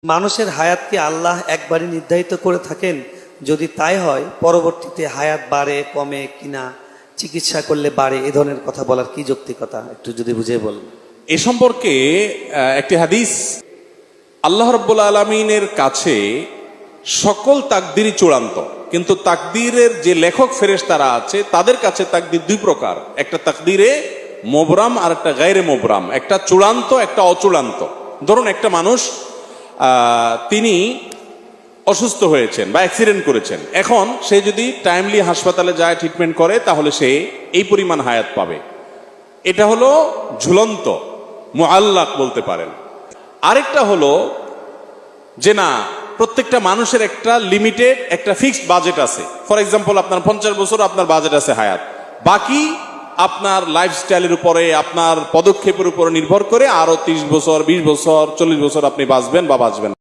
মানুষের হায়াতকে আল্লাহ একবারই নির্ধারিত করে থাকেন? যদি তাই হয়, পরবর্তীতে হায়াত বাড়ে কমে কিনা, চিকিৎসা করলে বাড়ে, এ ধরনের কথা বলার কি যৌক্তিকতা, একটু যদি বুঝিয়ে বলেন। এ সম্পর্কে একটি হাদিস, আল্লাহ রাব্বুল আলামিনের কাছে সকল তাকদিরই চূড়ান্ত, কিন্তু তাকদিরের যে লেখক ফেরেশতারা আছে তাদের কাছে তাকদির দুই প্রকার, একটা তাকদিরে মোবরাম আর একটা গায়রে মোবরাম, একটা চূড়ান্ত একটা অচূড়ান্ত। ধরুন একটা মানুষ তিনি অসুস্থ হয়েছেন বা অ্যাক্সিডেন্ট করেছেন, এখন সে যদি টাইমলি হাসপাতালে যায় ট্রিটমেন্ট করে তাহলে সে এই পরিমাণ হায়াত পাবে, এটা হলো ঝুলন্ত মুআল্লাক বলতে পারেন। আরেকটা হলো যে না, প্রত্যেকটা মানুষের একটা লিমিটেড একটা ফিক্সড বাজেট আছে। ফর এক্সাম্পল আপনার 50 বছর আপনার বাজেট আছে হায়াত, বাকি আপনার লাইফস্টাইলের উপরে আপনার পদক্ষেপের উপরে নির্ভর করে আরো 30 বছর 20 বছর 40 বছর আপনি বাঁচবেন বা বাঁচবেন।